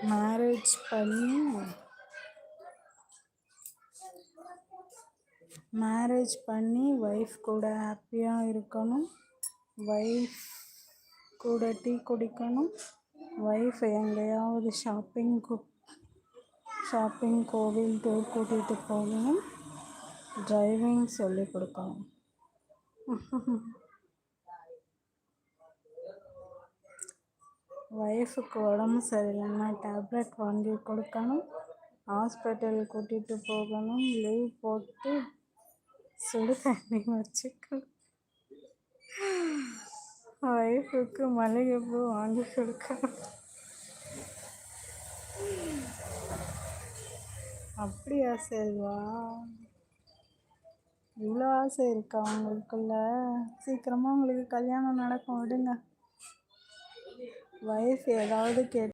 Marriage பண்ணி marriage பண்ணி wife கூட ஹாப்பியாக இருக்கணும். ஒய்ஃப் கூட டீ குடிக்கணும். ஒய்ஃப் எங்கேயாவது ஷாப்பிங் கோவில் டூர் கூட்டிகிட்டு போகணும். டிரைவிங் சொல்லி கொடுக்கணும். ஒய்ஃபுக்கு உடம்பு சரியில்லைன்னா டேப்லெட் வாங்கி கொடுக்கணும். ஹாஸ்பிட்டல் கூட்டிகிட்டு போகணும். லீவ் போட்டு சுடு தண்ணி வச்சுக்கணும். ஒய்ஃபுக்கு மல்லிகைப்பூ வாங்கி கொடுக்கணும். அப்படியா செல்வா? இவ்வளோ ஆசை இருக்கா உங்களுக்குள்ள? சீக்கிரமாக உங்களுக்கு கல்யாணம் நடக்கும், விடுங்க. ஒய்ஃப் ஏதாவது